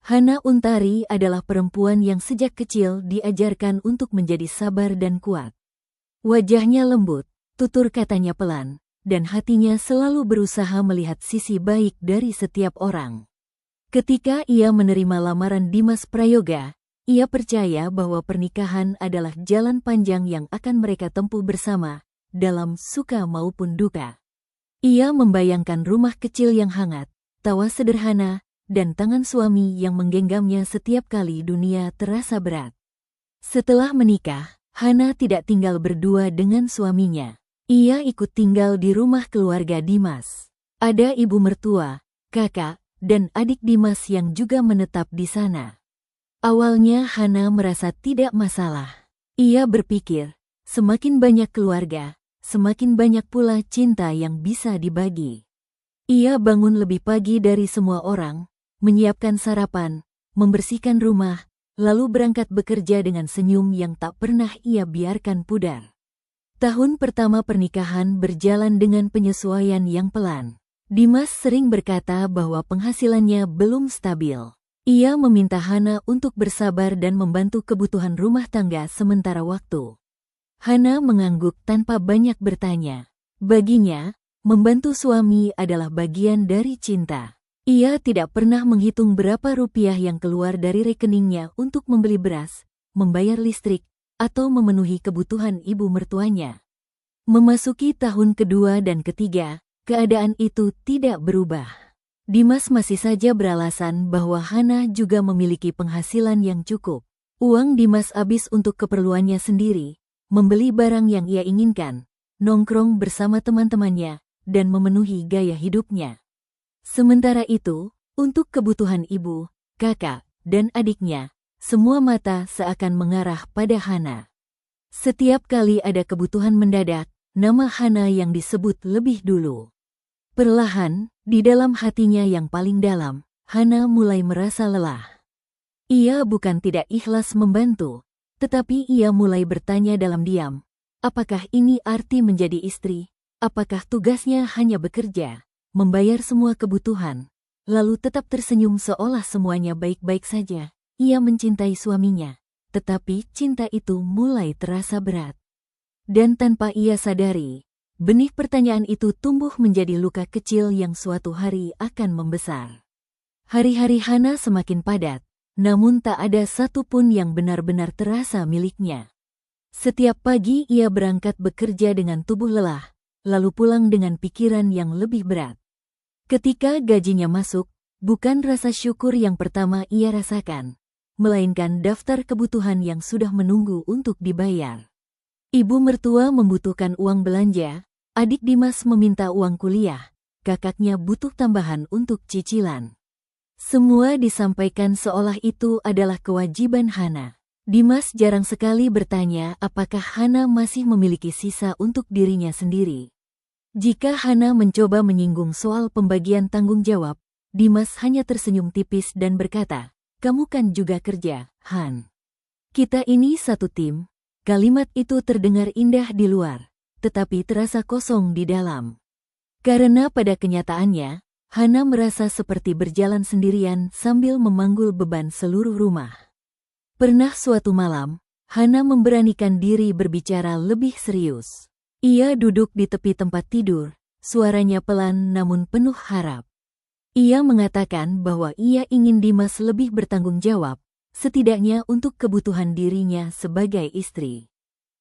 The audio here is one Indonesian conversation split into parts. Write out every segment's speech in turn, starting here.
Hana Untari adalah perempuan yang sejak kecil diajarkan untuk menjadi sabar dan kuat. Wajahnya lembut, tutur katanya pelan, dan hatinya selalu berusaha melihat sisi baik dari setiap orang. Ketika ia menerima lamaran Dimas Prayoga, ia percaya bahwa pernikahan adalah jalan panjang yang akan mereka tempuh bersama, dalam suka maupun duka. Ia membayangkan rumah kecil yang hangat, tawa sederhana, dan tangan suami yang menggenggamnya setiap kali dunia terasa berat. Setelah menikah, Hana tidak tinggal berdua dengan suaminya. Ia ikut tinggal di rumah keluarga Dimas. Ada ibu mertua, kakak, dan adik Dimas yang juga menetap di sana. Awalnya Hana merasa tidak masalah. Ia berpikir, semakin banyak keluarga, semakin banyak pula cinta yang bisa dibagi. Ia bangun lebih pagi dari semua orang, menyiapkan sarapan, membersihkan rumah, lalu berangkat bekerja dengan senyum yang tak pernah ia biarkan pudar. Tahun pertama pernikahan berjalan dengan penyesuaian yang pelan. Dimas sering berkata bahwa penghasilannya belum stabil. Ia meminta Hana untuk bersabar dan membantu kebutuhan rumah tangga sementara waktu. Hana mengangguk tanpa banyak bertanya. Baginya, membantu suami adalah bagian dari cinta. Ia tidak pernah menghitung berapa rupiah yang keluar dari rekeningnya untuk membeli beras, membayar listrik, atau memenuhi kebutuhan ibu mertuanya. Memasuki tahun kedua dan ketiga, keadaan itu tidak berubah. Dimas masih saja beralasan bahwa Hana juga memiliki penghasilan yang cukup. Uang Dimas habis untuk keperluannya sendiri, membeli barang yang ia inginkan, nongkrong bersama teman-temannya, dan memenuhi gaya hidupnya. Sementara itu, untuk kebutuhan ibu, kakak, dan adiknya, semua mata seakan mengarah pada Hana. Setiap kali ada kebutuhan mendadak, nama Hana yang disebut lebih dulu. Perlahan, di dalam hatinya yang paling dalam, Hana mulai merasa lelah. Ia bukan tidak ikhlas membantu, tetapi ia mulai bertanya dalam diam, apakah ini arti menjadi istri? Apakah tugasnya hanya bekerja, membayar semua kebutuhan, lalu tetap tersenyum seolah semuanya baik-baik saja? Ia mencintai suaminya, tetapi cinta itu mulai terasa berat. Dan tanpa ia sadari, benih pertanyaan itu tumbuh menjadi luka kecil yang suatu hari akan membesar. Hari-hari Hana semakin padat, namun tak ada satupun yang benar-benar terasa miliknya. Setiap pagi ia berangkat bekerja dengan tubuh lelah, lalu pulang dengan pikiran yang lebih berat. Ketika gajinya masuk, bukan rasa syukur yang pertama ia rasakan, melainkan daftar kebutuhan yang sudah menunggu untuk dibayar. Ibu mertua membutuhkan uang belanja, adik Dimas meminta uang kuliah, kakaknya butuh tambahan untuk cicilan. Semua disampaikan seolah itu adalah kewajiban Hana. Dimas jarang sekali bertanya apakah Hana masih memiliki sisa untuk dirinya sendiri. Jika Hana mencoba menyinggung soal pembagian tanggung jawab, Dimas hanya tersenyum tipis dan berkata, "Kamu kan juga kerja, Han. Kita ini satu tim." Kalimat itu terdengar indah di luar, tetapi terasa kosong di dalam. Karena pada kenyataannya, Hana merasa seperti berjalan sendirian sambil memanggul beban seluruh rumah. Pernah suatu malam, Hana memberanikan diri berbicara lebih serius. Ia duduk di tepi tempat tidur, suaranya pelan namun penuh harap. Ia mengatakan bahwa ia ingin Dimas lebih bertanggung jawab, setidaknya untuk kebutuhan dirinya sebagai istri.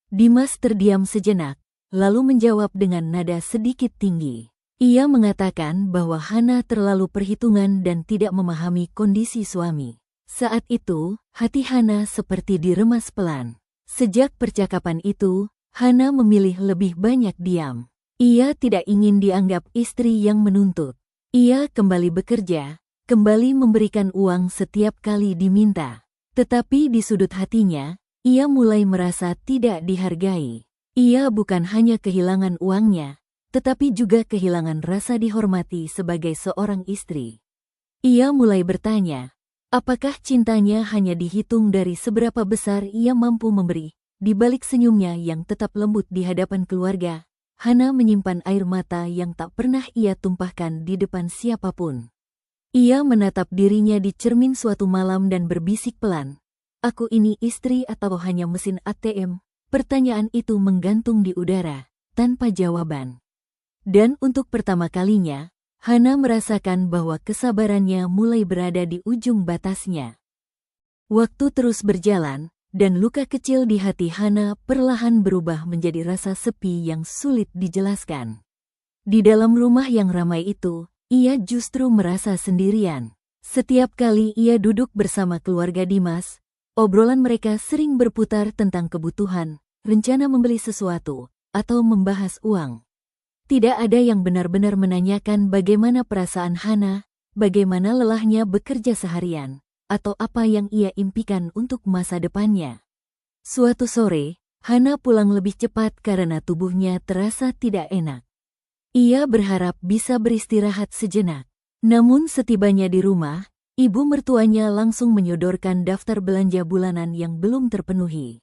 Dimas terdiam sejenak, lalu menjawab dengan nada sedikit tinggi. Ia mengatakan bahwa Hana terlalu perhitungan dan tidak memahami kondisi suami. Saat itu, hati Hana seperti diremas pelan. Sejak percakapan itu, Hana memilih lebih banyak diam. Ia tidak ingin dianggap istri yang menuntut. Ia kembali bekerja, kembali memberikan uang setiap kali diminta. Tetapi di sudut hatinya, ia mulai merasa tidak dihargai. Ia bukan hanya kehilangan uangnya, tetapi juga kehilangan rasa dihormati sebagai seorang istri. Ia mulai bertanya, apakah cintanya hanya dihitung dari seberapa besar ia mampu memberi? Di balik senyumnya yang tetap lembut di hadapan keluarga, Hana menyimpan air mata yang tak pernah ia tumpahkan di depan siapapun. Ia menatap dirinya di cermin suatu malam dan berbisik pelan. Aku ini istri atau hanya mesin ATM? Pertanyaan itu menggantung di udara, tanpa jawaban. Dan untuk pertama kalinya, Hana merasakan bahwa kesabarannya mulai berada di ujung batasnya. Waktu terus berjalan, dan luka kecil di hati Hana perlahan berubah menjadi rasa sepi yang sulit dijelaskan. Di dalam rumah yang ramai itu, ia justru merasa sendirian. Setiap kali ia duduk bersama keluarga Dimas, obrolan mereka sering berputar tentang kebutuhan, rencana membeli sesuatu, atau membahas uang. Tidak ada yang benar-benar menanyakan bagaimana perasaan Hana, bagaimana lelahnya bekerja seharian, atau apa yang ia impikan untuk masa depannya. Suatu sore, Hana pulang lebih cepat karena tubuhnya terasa tidak enak. Ia berharap bisa beristirahat sejenak. Namun setibanya di rumah, ibu mertuanya langsung menyodorkan daftar belanja bulanan yang belum terpenuhi.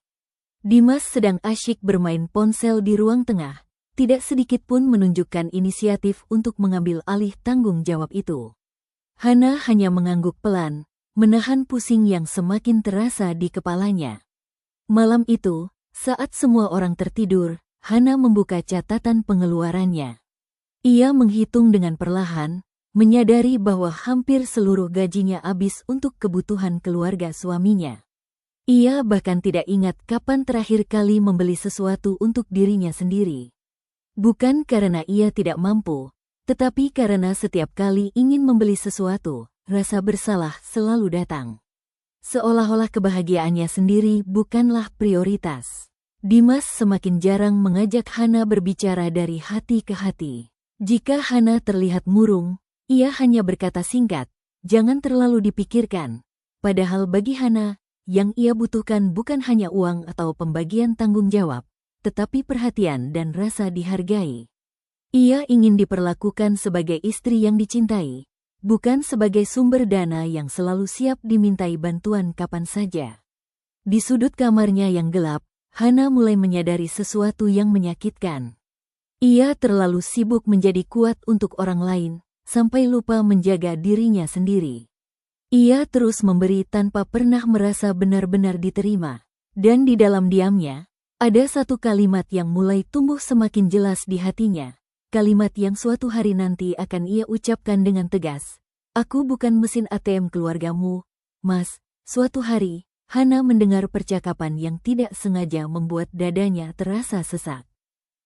Dimas sedang asyik bermain ponsel di ruang tengah, tidak sedikit pun menunjukkan inisiatif untuk mengambil alih tanggung jawab itu. Hana hanya mengangguk pelan, menahan pusing yang semakin terasa di kepalanya. Malam itu, saat semua orang tertidur, Hana membuka catatan pengeluarannya. Ia menghitung dengan perlahan, menyadari bahwa hampir seluruh gajinya habis untuk kebutuhan keluarga suaminya. Ia bahkan tidak ingat kapan terakhir kali membeli sesuatu untuk dirinya sendiri. Bukan karena ia tidak mampu, tetapi karena setiap kali ingin membeli sesuatu, rasa bersalah selalu datang. Seolah-olah kebahagiaannya sendiri bukanlah prioritas. Dimas semakin jarang mengajak Hana berbicara dari hati ke hati. Jika Hana terlihat murung, ia hanya berkata singkat, "Jangan terlalu dipikirkan." Padahal bagi Hana, yang ia butuhkan bukan hanya uang atau pembagian tanggung jawab, tetapi perhatian dan rasa dihargai. Ia ingin diperlakukan sebagai istri yang dicintai, bukan sebagai sumber dana yang selalu siap dimintai bantuan kapan saja. Di sudut kamarnya yang gelap, Hana mulai menyadari sesuatu yang menyakitkan. Ia terlalu sibuk menjadi kuat untuk orang lain, sampai lupa menjaga dirinya sendiri. Ia terus memberi tanpa pernah merasa benar-benar diterima. Dan di dalam diamnya, ada satu kalimat yang mulai tumbuh semakin jelas di hatinya. Kalimat yang suatu hari nanti akan ia ucapkan dengan tegas. "Aku bukan mesin ATM keluargamu, Mas." Suatu hari, Hana mendengar percakapan yang tidak sengaja membuat dadanya terasa sesak.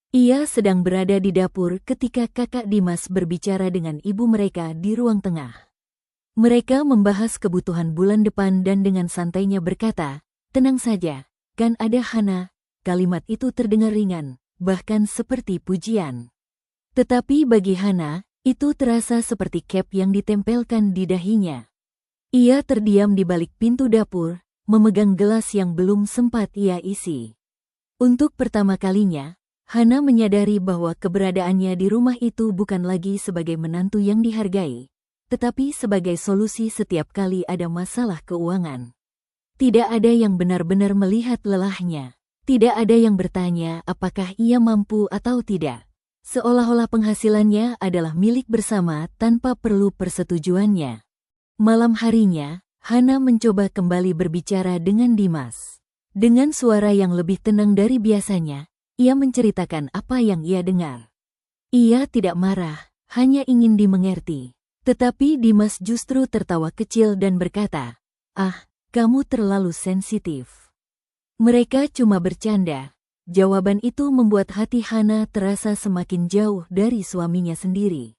Ia sedang berada di dapur ketika kakak Dimas berbicara dengan ibu mereka di ruang tengah. Mereka membahas kebutuhan bulan depan dan dengan santainya berkata, "Tenang saja, kan ada Hana." Kalimat itu terdengar ringan, bahkan seperti pujian. Tetapi bagi Hana, itu terasa seperti cap yang ditempelkan di dahinya. Ia terdiam di balik pintu dapur, memegang gelas yang belum sempat ia isi. Untuk pertama kalinya, Hana menyadari bahwa keberadaannya di rumah itu bukan lagi sebagai menantu yang dihargai, tetapi sebagai solusi setiap kali ada masalah keuangan. Tidak ada yang benar-benar melihat lelahnya. Tidak ada yang bertanya apakah ia mampu atau tidak. Seolah-olah penghasilannya adalah milik bersama tanpa perlu persetujuannya. Malam harinya, Hana mencoba kembali berbicara dengan Dimas. Dengan suara yang lebih tenang dari biasanya, ia menceritakan apa yang ia dengar. Ia tidak marah, hanya ingin dimengerti. Tetapi Dimas justru tertawa kecil dan berkata, "Ah, kamu terlalu sensitif. Mereka cuma bercanda." Jawaban itu membuat hati Hana terasa semakin jauh dari suaminya sendiri.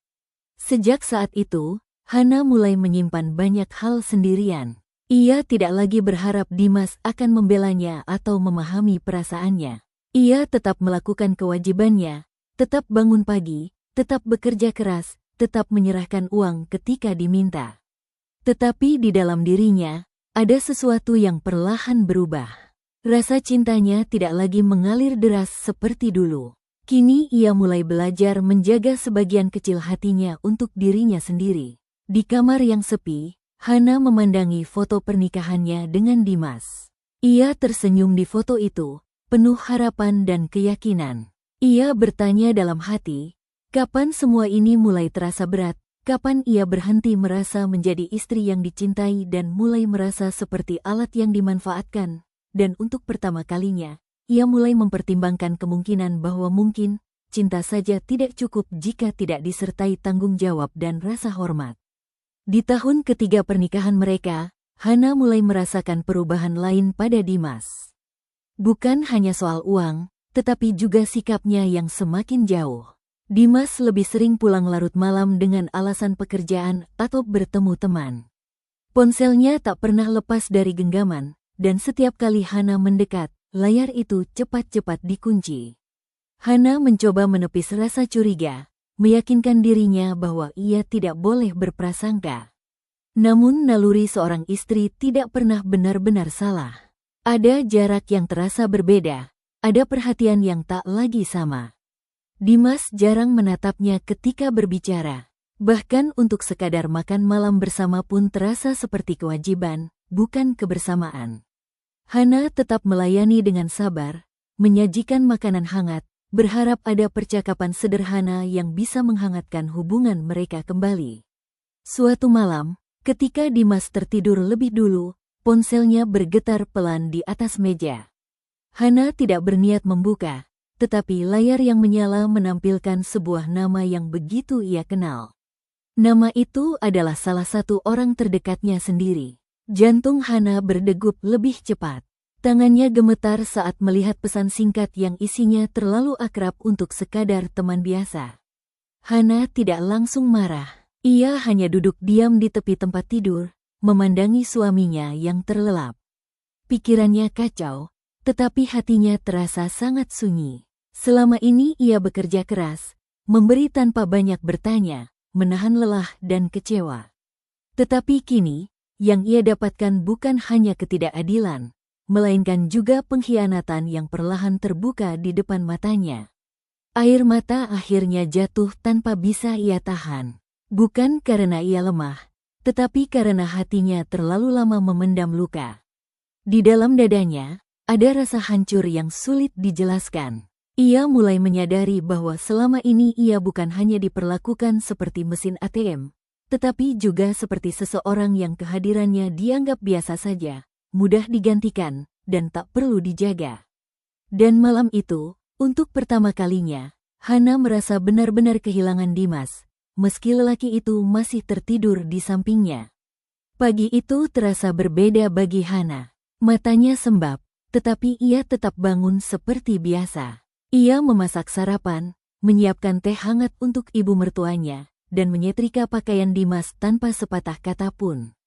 Sejak saat itu, Hana mulai menyimpan banyak hal sendirian. Ia tidak lagi berharap Dimas akan membelanya atau memahami perasaannya. Ia tetap melakukan kewajibannya, tetap bangun pagi, tetap bekerja keras, tetap menyerahkan uang ketika diminta. Tetapi di dalam dirinya, ada sesuatu yang perlahan berubah. Rasa cintanya tidak lagi mengalir deras seperti dulu. Kini ia mulai belajar menjaga sebagian kecil hatinya untuk dirinya sendiri. Di kamar yang sepi, Hana memandangi foto pernikahannya dengan Dimas. Ia tersenyum di foto itu, penuh harapan dan keyakinan. Ia bertanya dalam hati, kapan semua ini mulai terasa berat, Kapan ia berhenti merasa menjadi istri yang dicintai dan mulai merasa seperti alat yang dimanfaatkan? Dan untuk pertama kalinya, ia mulai mempertimbangkan kemungkinan bahwa mungkin cinta saja tidak cukup jika tidak disertai tanggung jawab dan rasa hormat. Di tahun ketiga pernikahan mereka, Hana mulai merasakan perubahan lain pada Dimas. Bukan hanya soal uang, tetapi juga sikapnya yang semakin jauh. Dimas lebih sering pulang larut malam dengan alasan pekerjaan atau bertemu teman. Ponselnya tak pernah lepas dari genggaman, dan setiap kali Hana mendekat, layar itu cepat-cepat dikunci. Hana mencoba menepis rasa curiga, meyakinkan dirinya bahwa ia tidak boleh berprasangka. Namun naluri seorang istri tidak pernah benar-benar salah. Ada jarak yang terasa berbeda, ada perhatian yang tak lagi sama. Dimas jarang menatapnya ketika berbicara. Bahkan untuk sekadar makan malam bersama pun terasa seperti kewajiban, bukan kebersamaan. Hana tetap melayani dengan sabar, menyajikan makanan hangat, berharap ada percakapan sederhana yang bisa menghangatkan hubungan mereka kembali. Suatu malam, ketika Dimas tertidur lebih dulu, ponselnya bergetar pelan di atas meja. Hana tidak berniat membuka, tetapi layar yang menyala menampilkan sebuah nama yang begitu ia kenal. Nama itu adalah salah satu orang terdekatnya sendiri. Jantung Hana berdegup lebih cepat. Tangannya gemetar saat melihat pesan singkat yang isinya terlalu akrab untuk sekadar teman biasa. Hana tidak langsung marah. Ia hanya duduk diam di tepi tempat tidur, memandangi suaminya yang terlelap. Pikirannya kacau, tetapi hatinya terasa sangat sunyi. Selama ini ia bekerja keras, memberi tanpa banyak bertanya, menahan lelah dan kecewa. Tetapi kini, yang ia dapatkan bukan hanya ketidakadilan, melainkan juga pengkhianatan yang perlahan terbuka di depan matanya. Air mata akhirnya jatuh tanpa bisa ia tahan. Bukan karena ia lemah, tetapi karena hatinya terlalu lama memendam luka. Di dalam dadanya, ada rasa hancur yang sulit dijelaskan. Ia mulai menyadari bahwa selama ini ia bukan hanya diperlakukan seperti mesin ATM, tetapi juga seperti seseorang yang kehadirannya dianggap biasa saja, mudah digantikan, dan tak perlu dijaga. Dan malam itu, untuk pertama kalinya, Hana merasa benar-benar kehilangan Dimas, meski lelaki itu masih tertidur di sampingnya. Pagi itu terasa berbeda bagi Hana. Matanya sembab, tetapi ia tetap bangun seperti biasa. Ia memasak sarapan, menyiapkan teh hangat untuk ibu mertuanya, dan menyetrika pakaian Dimas tanpa sepatah kata pun.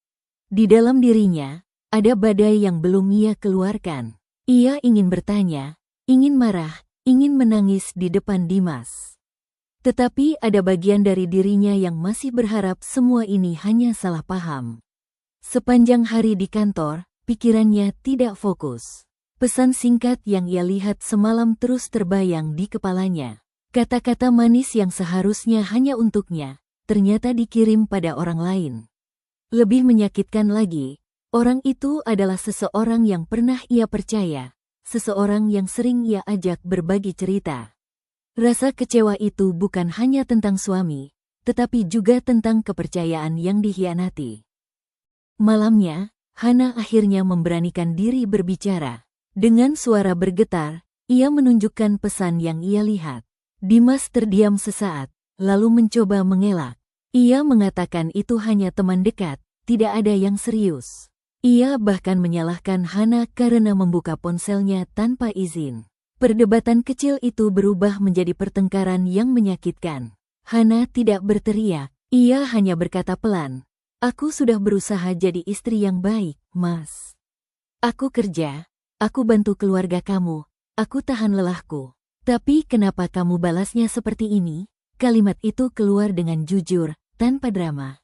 Di dalam dirinya, ada badai yang belum ia keluarkan. Ia ingin bertanya, ingin marah, ingin menangis di depan Dimas. Tetapi ada bagian dari dirinya yang masih berharap semua ini hanya salah paham. Sepanjang hari di kantor, pikirannya tidak fokus. Pesan singkat yang ia lihat semalam terus terbayang di kepalanya. Kata-kata manis yang seharusnya hanya untuknya, ternyata dikirim pada orang lain. Lebih menyakitkan lagi, orang itu adalah seseorang yang pernah ia percaya, seseorang yang sering ia ajak berbagi cerita. Rasa kecewa itu bukan hanya tentang suami, tetapi juga tentang kepercayaan yang dikhianati. Malamnya, Hana akhirnya memberanikan diri berbicara. Dengan suara bergetar, ia menunjukkan pesan yang ia lihat. Dimas terdiam sesaat, lalu mencoba mengelak. Ia mengatakan itu hanya teman dekat, tidak ada yang serius. Ia bahkan menyalahkan Hana karena membuka ponselnya tanpa izin. Perdebatan kecil itu berubah menjadi pertengkaran yang menyakitkan. Hana tidak berteriak, ia hanya berkata pelan, "Aku sudah berusaha jadi istri yang baik, Mas. Aku kerja. Aku bantu keluarga kamu, aku tahan lelahku. Tapi kenapa kamu balasnya seperti ini?" Kalimat itu keluar dengan jujur, tanpa drama.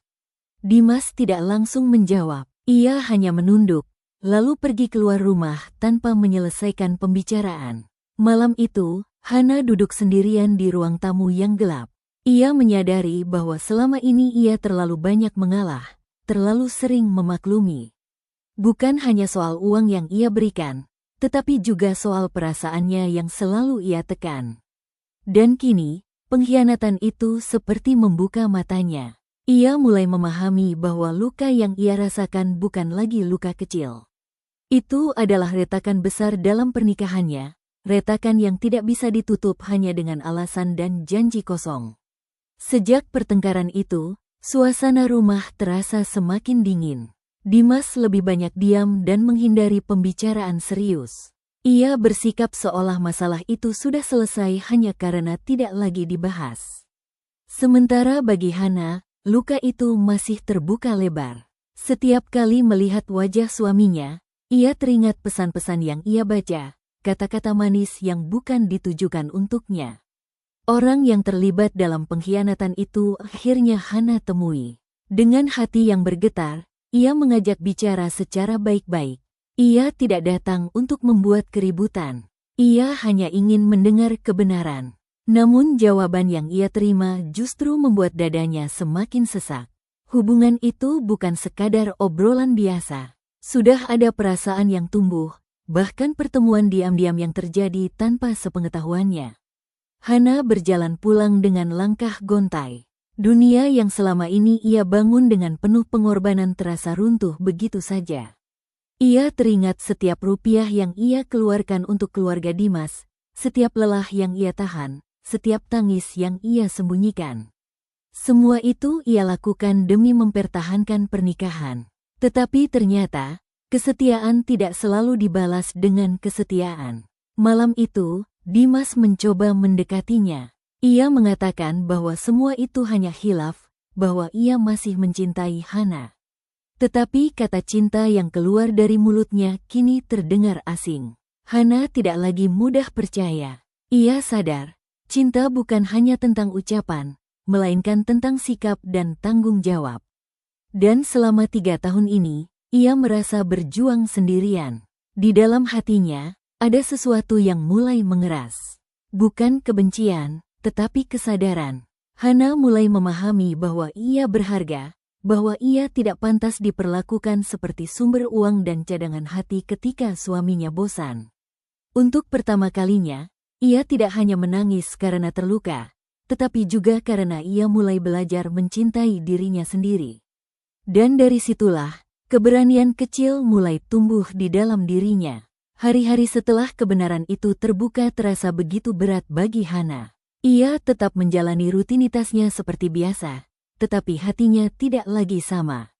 Dimas tidak langsung menjawab, ia hanya menunduk, lalu pergi keluar rumah tanpa menyelesaikan pembicaraan. Malam itu, Hana duduk sendirian di ruang tamu yang gelap. Ia menyadari bahwa selama ini ia terlalu banyak mengalah, terlalu sering memaklumi. Bukan hanya soal uang yang ia berikan, tetapi juga soal perasaannya yang selalu ia tekan. Dan kini, pengkhianatan itu seperti membuka matanya. Ia mulai memahami bahwa luka yang ia rasakan bukan lagi luka kecil. Itu adalah retakan besar dalam pernikahannya, retakan yang tidak bisa ditutup hanya dengan alasan dan janji kosong. Sejak pertengkaran itu, suasana rumah terasa semakin dingin. Dimas lebih banyak diam dan menghindari pembicaraan serius. Ia bersikap seolah masalah itu sudah selesai hanya karena tidak lagi dibahas. Sementara bagi Hana, luka itu masih terbuka lebar. Setiap kali melihat wajah suaminya, ia teringat pesan-pesan yang ia baca, kata-kata manis yang bukan ditujukan untuknya. Orang yang terlibat dalam pengkhianatan itu akhirnya Hana temui. Dengan hati yang bergetar, ia mengajak bicara secara baik-baik. Ia tidak datang untuk membuat keributan. Ia hanya ingin mendengar kebenaran. Namun jawaban yang ia terima justru membuat dadanya semakin sesak. Hubungan itu bukan sekadar obrolan biasa. Sudah ada perasaan yang tumbuh, bahkan pertemuan diam-diam yang terjadi tanpa sepengetahuannya. Hana berjalan pulang dengan langkah gontai. Dunia yang selama ini ia bangun dengan penuh pengorbanan terasa runtuh begitu saja. Ia teringat setiap rupiah yang ia keluarkan untuk keluarga Dimas, setiap lelah yang ia tahan, setiap tangis yang ia sembunyikan. Semua itu ia lakukan demi mempertahankan pernikahan. Tetapi ternyata, kesetiaan tidak selalu dibalas dengan kesetiaan. Malam itu, Dimas mencoba mendekatinya. Ia mengatakan bahwa semua itu hanya khilaf, bahwa ia masih mencintai Hana. Tetapi kata cinta yang keluar dari mulutnya kini terdengar asing. Hana tidak lagi mudah percaya. Ia sadar, cinta bukan hanya tentang ucapan, melainkan tentang sikap dan tanggung jawab. Dan selama 3 tahun ini, ia merasa berjuang sendirian. Di dalam hatinya, ada sesuatu yang mulai mengeras. Bukan kebencian, tetapi kesadaran. Hana mulai memahami bahwa ia berharga, bahwa ia tidak pantas diperlakukan seperti sumber uang dan cadangan hati ketika suaminya bosan. Untuk pertama kalinya, ia tidak hanya menangis karena terluka, tetapi juga karena ia mulai belajar mencintai dirinya sendiri. Dan dari situlah, keberanian kecil mulai tumbuh di dalam dirinya. Hari-hari setelah kebenaran itu terbuka terasa begitu berat bagi Hana. Ia tetap menjalani rutinitasnya seperti biasa, tetapi hatinya tidak lagi sama.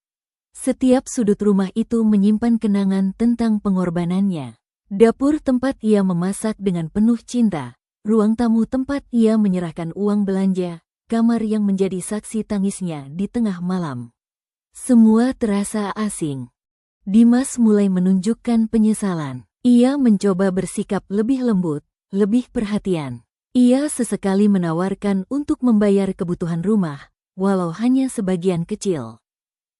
Setiap sudut rumah itu menyimpan kenangan tentang pengorbanannya. Dapur tempat ia memasak dengan penuh cinta, ruang tamu tempat ia menyerahkan uang belanja, kamar yang menjadi saksi tangisnya di tengah malam. Semua terasa asing. Dimas mulai menunjukkan penyesalan. Ia mencoba bersikap lebih lembut, lebih perhatian. Ia sesekali menawarkan untuk membayar kebutuhan rumah, walau hanya sebagian kecil.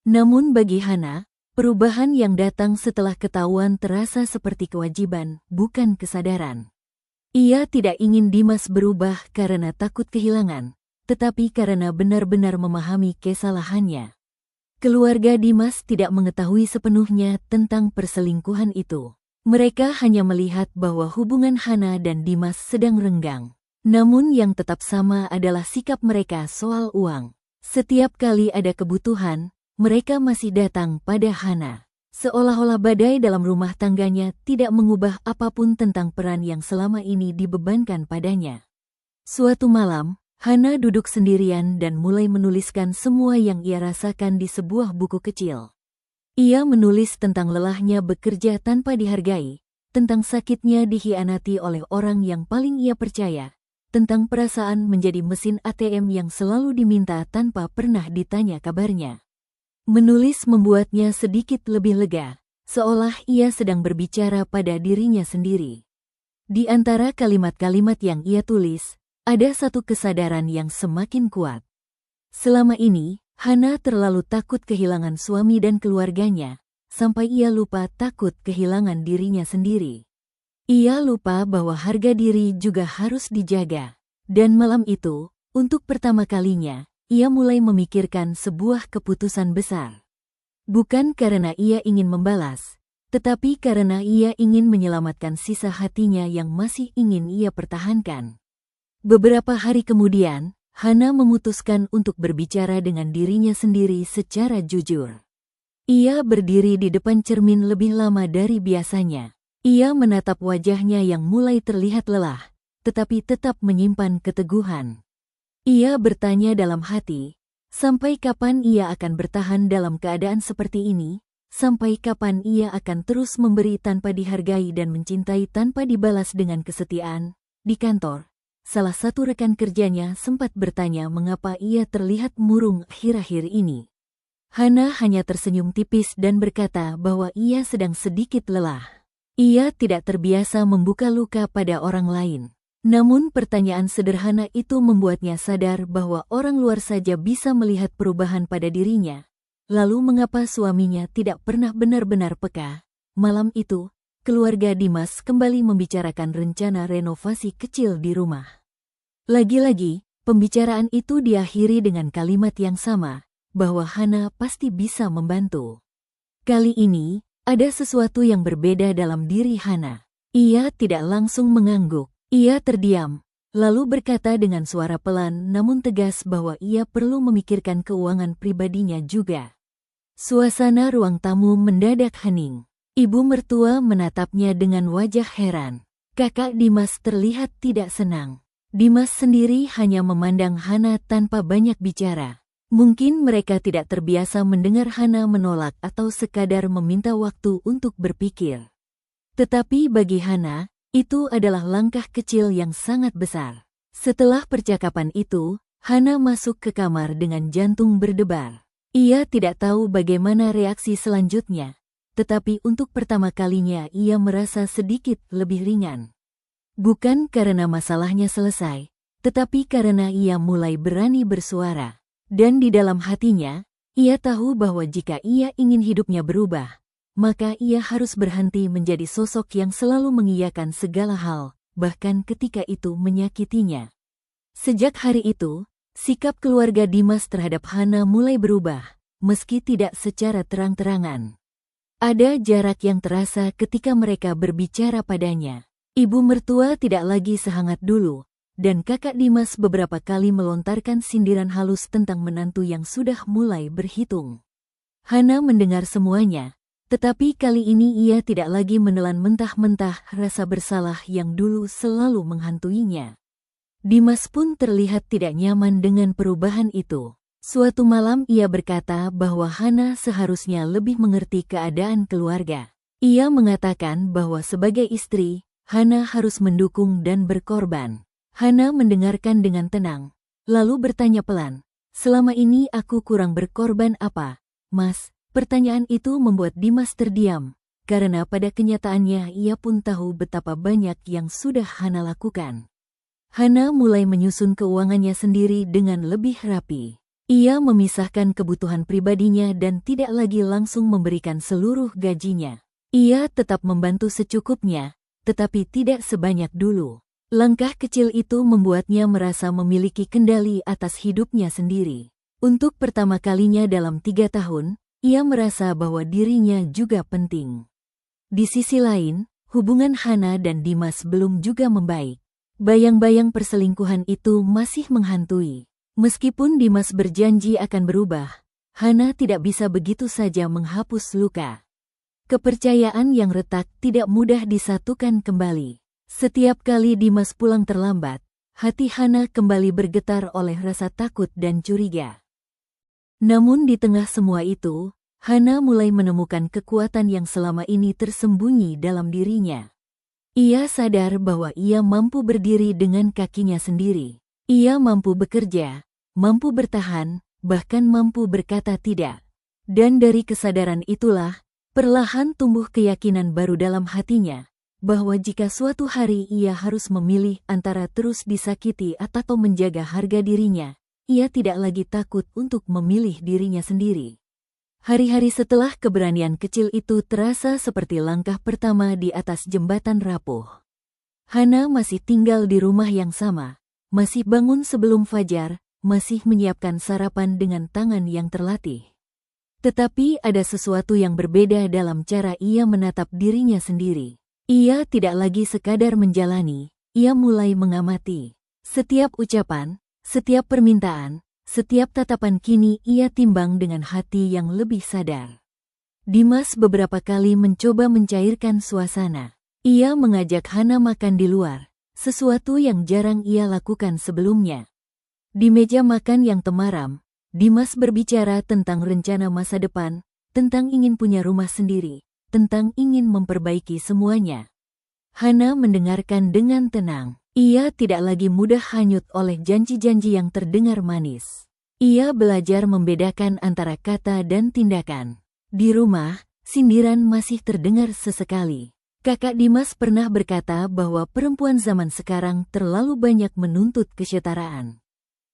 Namun bagi Hana, perubahan yang datang setelah ketahuan terasa seperti kewajiban, bukan kesadaran. Ia tidak ingin Dimas berubah karena takut kehilangan, tetapi karena benar-benar memahami kesalahannya. Keluarga Dimas tidak mengetahui sepenuhnya tentang perselingkuhan itu. Mereka hanya melihat bahwa hubungan Hana dan Dimas sedang renggang. Namun yang tetap sama adalah sikap mereka soal uang. Setiap kali ada kebutuhan, mereka masih datang pada Hana. Seolah-olah badai dalam rumah tangganya tidak mengubah apapun tentang peran yang selama ini dibebankan padanya. Suatu malam, Hana duduk sendirian dan mulai menuliskan semua yang ia rasakan di sebuah buku kecil. Ia menulis tentang lelahnya bekerja tanpa dihargai, tentang sakitnya dikhianati oleh orang yang paling ia percaya, tentang perasaan menjadi mesin ATM yang selalu diminta tanpa pernah ditanya kabarnya. Menulis membuatnya sedikit lebih lega, seolah ia sedang berbicara pada dirinya sendiri. Di antara kalimat-kalimat yang ia tulis, ada satu kesadaran yang semakin kuat. Selama ini, Hana terlalu takut kehilangan suami dan keluarganya, sampai ia lupa takut kehilangan dirinya sendiri. Ia lupa bahwa harga diri juga harus dijaga. Dan malam itu, untuk pertama kalinya, ia mulai memikirkan sebuah keputusan besar. Bukan karena ia ingin membalas, tetapi karena ia ingin menyelamatkan sisa hatinya yang masih ingin ia pertahankan. Beberapa hari kemudian, Hana memutuskan untuk berbicara dengan dirinya sendiri secara jujur. Ia berdiri di depan cermin lebih lama dari biasanya. Ia menatap wajahnya yang mulai terlihat lelah, tetapi tetap menyimpan keteguhan. Ia bertanya dalam hati, sampai kapan ia akan bertahan dalam keadaan seperti ini? Sampai kapan ia akan terus memberi tanpa dihargai dan mencintai tanpa dibalas dengan kesetiaan? Di kantor, salah satu rekan kerjanya sempat bertanya mengapa ia terlihat murung akhir-akhir ini. Hana hanya tersenyum tipis dan berkata bahwa ia sedang sedikit lelah. Ia tidak terbiasa membuka luka pada orang lain. Namun pertanyaan sederhana itu membuatnya sadar bahwa orang luar saja bisa melihat perubahan pada dirinya. Lalu mengapa suaminya tidak pernah benar-benar peka? Malam itu, keluarga Dimas kembali membicarakan rencana renovasi kecil di rumah. Lagi-lagi, pembicaraan itu diakhiri dengan kalimat yang sama, bahwa Hana pasti bisa membantu. Kali ini, ada sesuatu yang berbeda dalam diri Hana. Ia tidak langsung mengangguk. Ia terdiam, lalu berkata dengan suara pelan namun tegas bahwa ia perlu memikirkan keuangan pribadinya juga. Suasana ruang tamu mendadak hening. Ibu mertua menatapnya dengan wajah heran. Kakak Dimas terlihat tidak senang. Dimas sendiri hanya memandang Hana tanpa banyak bicara. Mungkin mereka tidak terbiasa mendengar Hana menolak atau sekadar meminta waktu untuk berpikir. Tetapi bagi Hana, itu adalah langkah kecil yang sangat besar. Setelah percakapan itu, Hana masuk ke kamar dengan jantung berdebar. Ia tidak tahu bagaimana reaksi selanjutnya, tetapi untuk pertama kalinya ia merasa sedikit lebih ringan. Bukan karena masalahnya selesai, tetapi karena ia mulai berani bersuara. Dan di dalam hatinya, ia tahu bahwa jika ia ingin hidupnya berubah, maka ia harus berhenti menjadi sosok yang selalu mengiyakan segala hal, bahkan ketika itu menyakitinya. Sejak hari itu, sikap keluarga Dimas terhadap Hana mulai berubah, meski tidak secara terang-terangan. Ada jarak yang terasa ketika mereka berbicara padanya. Ibu mertua tidak lagi sehangat dulu, dan kakak Dimas beberapa kali melontarkan sindiran halus tentang menantu yang sudah mulai berhitung. Hana mendengar semuanya, tetapi kali ini ia tidak lagi menelan mentah-mentah rasa bersalah yang dulu selalu menghantuinya. Dimas pun terlihat tidak nyaman dengan perubahan itu. Suatu malam ia berkata bahwa Hana seharusnya lebih mengerti keadaan keluarga. Ia mengatakan bahwa sebagai istri, Hana harus mendukung dan berkorban. Hana mendengarkan dengan tenang, lalu bertanya pelan, "Selama ini aku kurang berkorban apa, Mas?" Pertanyaan itu membuat Dimas terdiam, karena pada kenyataannya ia pun tahu betapa banyak yang sudah Hana lakukan. Hana mulai menyusun keuangannya sendiri dengan lebih rapi. Ia memisahkan kebutuhan pribadinya dan tidak lagi langsung memberikan seluruh gajinya. Ia tetap membantu secukupnya, tetapi tidak sebanyak dulu. Langkah kecil itu membuatnya merasa memiliki kendali atas hidupnya sendiri. Untuk pertama kalinya dalam 3 tahun, ia merasa bahwa dirinya juga penting. Di sisi lain, hubungan Hana dan Dimas belum juga membaik. Bayang-bayang perselingkuhan itu masih menghantui. Meskipun Dimas berjanji akan berubah, Hana tidak bisa begitu saja menghapus luka. Kepercayaan yang retak tidak mudah disatukan kembali. Setiap kali Dimas pulang terlambat, hati Hana kembali bergetar oleh rasa takut dan curiga. Namun di tengah semua itu, Hana mulai menemukan kekuatan yang selama ini tersembunyi dalam dirinya. Ia sadar bahwa ia mampu berdiri dengan kakinya sendiri. Ia mampu bekerja, mampu bertahan, bahkan mampu berkata tidak. Dan dari kesadaran itulah, perlahan tumbuh keyakinan baru dalam hatinya, bahwa jika suatu hari ia harus memilih antara terus disakiti atau menjaga harga dirinya, ia tidak lagi takut untuk memilih dirinya sendiri. Hari-hari setelah keberanian kecil itu terasa seperti langkah pertama di atas jembatan rapuh. Hana masih tinggal di rumah yang sama, masih bangun sebelum fajar, masih menyiapkan sarapan dengan tangan yang terlatih. Tetapi ada sesuatu yang berbeda dalam cara ia menatap dirinya sendiri. Ia tidak lagi sekadar menjalani, ia mulai mengamati. Setiap ucapan, Setiap permintaan, setiap tatapan kini ia timbang dengan hati yang lebih sadar. Dimas beberapa kali mencoba mencairkan suasana. Ia mengajak Hana makan di luar, sesuatu yang jarang ia lakukan sebelumnya. Di meja makan yang temaram, Dimas berbicara tentang rencana masa depan, tentang ingin punya rumah sendiri, tentang ingin memperbaiki semuanya. Hana mendengarkan dengan tenang. Ia tidak lagi mudah hanyut oleh janji-janji yang terdengar manis. Ia belajar membedakan antara kata dan tindakan. Di rumah, sindiran masih terdengar sesekali. Kakak Dimas pernah berkata bahwa perempuan zaman sekarang terlalu banyak menuntut kesetaraan.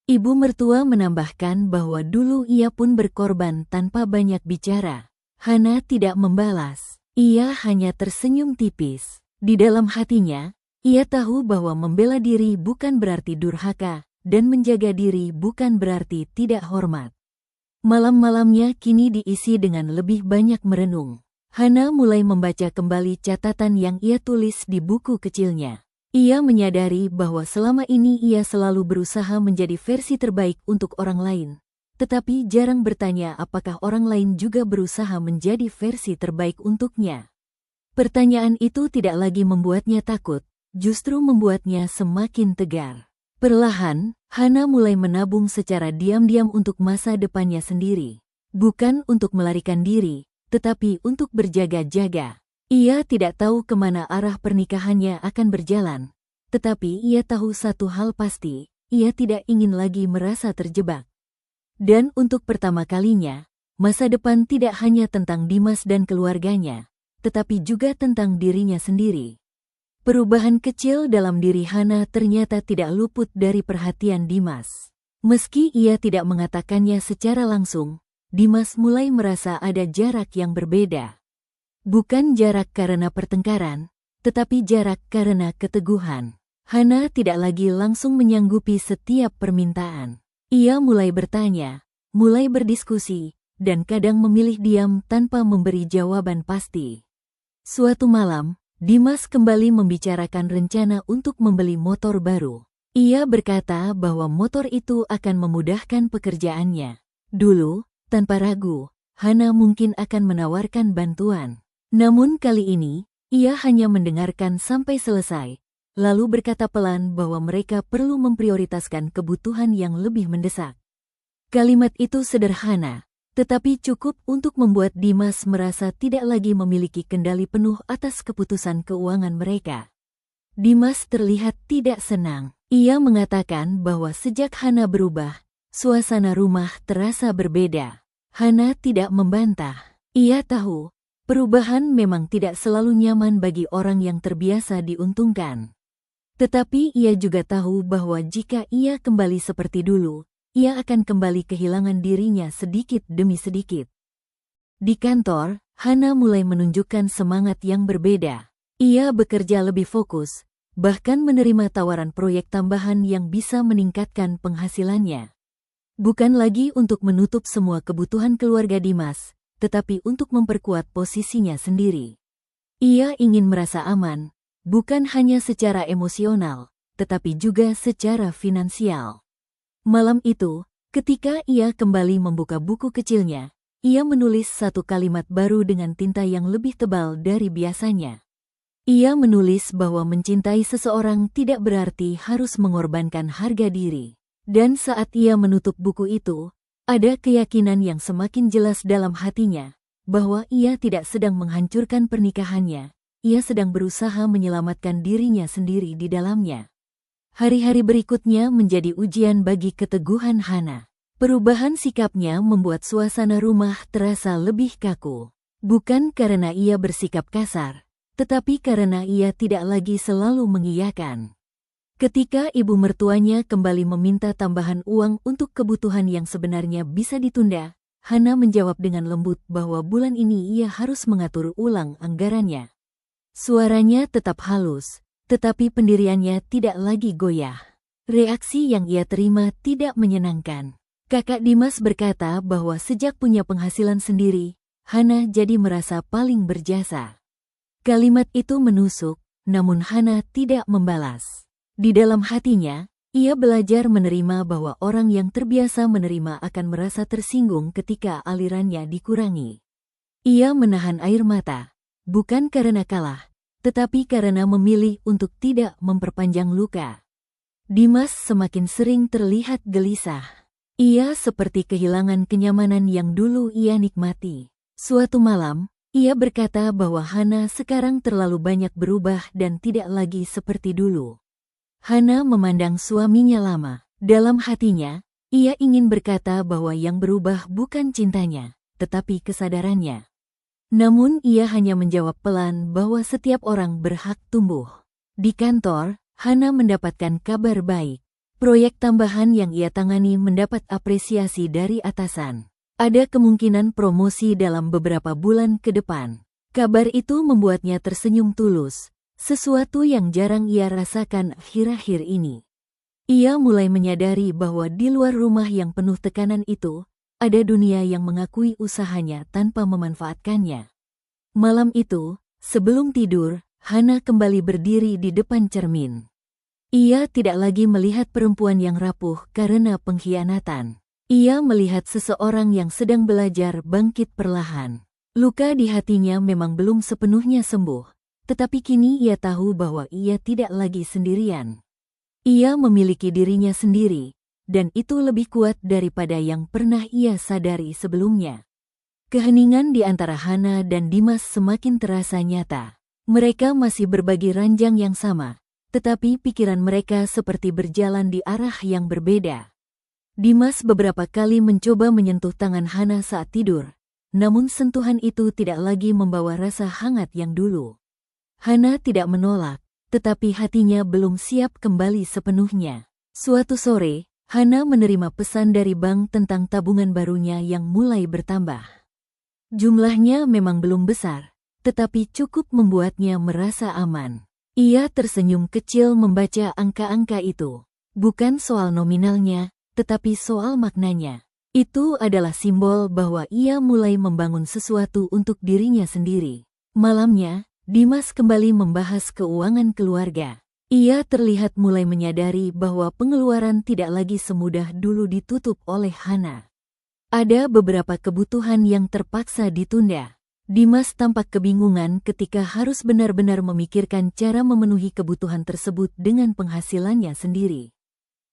Ibu mertua menambahkan bahwa dulu ia pun berkorban tanpa banyak bicara. Hana tidak membalas. Ia hanya tersenyum tipis. Di dalam hatinya, ia tahu bahwa membela diri bukan berarti durhaka, dan menjaga diri bukan berarti tidak hormat. Malam-malamnya kini diisi dengan lebih banyak merenung. Hana mulai membaca kembali catatan yang ia tulis di buku kecilnya. Ia menyadari bahwa selama ini ia selalu berusaha menjadi versi terbaik untuk orang lain, tetapi jarang bertanya apakah orang lain juga berusaha menjadi versi terbaik untuknya. Pertanyaan itu tidak lagi membuatnya takut, justru membuatnya semakin tegar. Perlahan, Hana mulai menabung secara diam-diam untuk masa depannya sendiri. Bukan untuk melarikan diri, tetapi untuk berjaga-jaga. Ia tidak tahu kemana arah pernikahannya akan berjalan. Tetapi ia tahu satu hal pasti, ia tidak ingin lagi merasa terjebak. Dan untuk pertama kalinya, masa depan tidak hanya tentang Dimas dan keluarganya, tetapi juga tentang dirinya sendiri. Perubahan kecil dalam diri Hana ternyata tidak luput dari perhatian Dimas. Meski ia tidak mengatakannya secara langsung, Dimas mulai merasa ada jarak yang berbeda. Bukan jarak karena pertengkaran, tetapi jarak karena keteguhan. Hana tidak lagi langsung menyanggupi setiap permintaan. Ia mulai bertanya, mulai berdiskusi, dan kadang memilih diam tanpa memberi jawaban pasti. Suatu malam, Dimas kembali membicarakan rencana untuk membeli motor baru. Ia berkata bahwa motor itu akan memudahkan pekerjaannya. Dulu, tanpa ragu, Hana mungkin akan menawarkan bantuan. Namun kali ini, ia hanya mendengarkan sampai selesai, lalu berkata pelan bahwa mereka perlu memprioritaskan kebutuhan yang lebih mendesak. Kalimat itu sederhana, tetapi cukup untuk membuat Dimas merasa tidak lagi memiliki kendali penuh atas keputusan keuangan mereka. Dimas terlihat tidak senang. Ia mengatakan bahwa sejak Hana berubah, suasana rumah terasa berbeda. Hana tidak membantah. Ia tahu, perubahan memang tidak selalu nyaman bagi orang yang terbiasa diuntungkan. Tetapi ia juga tahu bahwa jika ia kembali seperti dulu, ia akan kembali kehilangan dirinya sedikit demi sedikit. Di kantor, Hana mulai menunjukkan semangat yang berbeda. Ia bekerja lebih fokus, bahkan menerima tawaran proyek tambahan yang bisa meningkatkan penghasilannya. Bukan lagi untuk menutup semua kebutuhan keluarga Dimas, tetapi untuk memperkuat posisinya sendiri. Ia ingin merasa aman, bukan hanya secara emosional, tetapi juga secara finansial. Malam itu, ketika ia kembali membuka buku kecilnya, ia menulis satu kalimat baru dengan tinta yang lebih tebal dari biasanya. Ia menulis bahwa mencintai seseorang tidak berarti harus mengorbankan harga diri. Dan saat ia menutup buku itu, ada keyakinan yang semakin jelas dalam hatinya, bahwa ia tidak sedang menghancurkan pernikahannya, ia sedang berusaha menyelamatkan dirinya sendiri di dalamnya. Hari-hari berikutnya menjadi ujian bagi keteguhan Hana. Perubahan sikapnya membuat suasana rumah terasa lebih kaku. Bukan karena ia bersikap kasar, tetapi karena ia tidak lagi selalu mengiyakan. Ketika ibu mertuanya kembali meminta tambahan uang untuk kebutuhan yang sebenarnya bisa ditunda, Hana menjawab dengan lembut bahwa bulan ini ia harus mengatur ulang anggarannya. Suaranya tetap halus, tetapi pendiriannya tidak lagi goyah. Reaksi yang ia terima tidak menyenangkan. Kakak Dimas berkata bahwa sejak punya penghasilan sendiri, Hana jadi merasa paling berjasa. Kalimat itu menusuk, namun Hana tidak membalas. Di dalam hatinya, Ia belajar menerima bahwa orang yang terbiasa menerima akan merasa tersinggung ketika alirannya dikurangi. Ia menahan air mata, bukan karena kalah, tetapi karena memilih untuk tidak memperpanjang luka. Dimas semakin sering terlihat gelisah. Ia seperti kehilangan kenyamanan yang dulu ia nikmati. Suatu malam, ia berkata bahwa Hana sekarang terlalu banyak berubah dan tidak lagi seperti dulu. Hana memandang suaminya lama. Dalam hatinya, ia ingin berkata bahwa yang berubah bukan cintanya, tetapi kesadarannya. Namun ia hanya menjawab pelan bahwa setiap orang berhak tumbuh. Di kantor, Hana mendapatkan kabar baik. Proyek tambahan yang ia tangani mendapat apresiasi dari atasan. Ada kemungkinan promosi dalam beberapa bulan ke depan. Kabar itu membuatnya tersenyum tulus. Sesuatu yang jarang ia rasakan akhir-akhir ini. Ia mulai menyadari bahwa di luar rumah yang penuh tekanan itu, ada dunia yang mengakui usahanya tanpa memanfaatkannya. Malam itu, sebelum tidur, Hana kembali berdiri di depan cermin. Ia tidak lagi melihat perempuan yang rapuh karena pengkhianatan. Ia melihat seseorang yang sedang belajar bangkit perlahan. Luka di hatinya memang belum sepenuhnya sembuh. Tetapi kini ia tahu bahwa ia tidak lagi sendirian. Ia memiliki dirinya sendiri, dan itu lebih kuat daripada yang pernah ia sadari sebelumnya. Keheningan di antara Hana dan Dimas semakin terasa nyata. Mereka masih berbagi ranjang yang sama, tetapi pikiran mereka seperti berjalan di arah yang berbeda. Dimas beberapa kali mencoba menyentuh tangan Hana saat tidur, namun sentuhan itu tidak lagi membawa rasa hangat yang dulu. Hana tidak menolak, tetapi hatinya belum siap kembali sepenuhnya. Suatu sore, Hana menerima pesan dari bank tentang tabungan barunya yang mulai bertambah. Jumlahnya memang belum besar, tetapi cukup membuatnya merasa aman. Ia tersenyum kecil membaca angka-angka itu. Bukan soal nominalnya, tetapi soal maknanya. Itu adalah simbol bahwa ia mulai membangun sesuatu untuk dirinya sendiri. Malamnya, Dimas kembali membahas keuangan keluarga. Ia terlihat mulai menyadari bahwa pengeluaran tidak lagi semudah dulu ditutup oleh Hana. Ada beberapa kebutuhan yang terpaksa ditunda. Dimas tampak kebingungan ketika harus benar-benar memikirkan cara memenuhi kebutuhan tersebut dengan penghasilannya sendiri.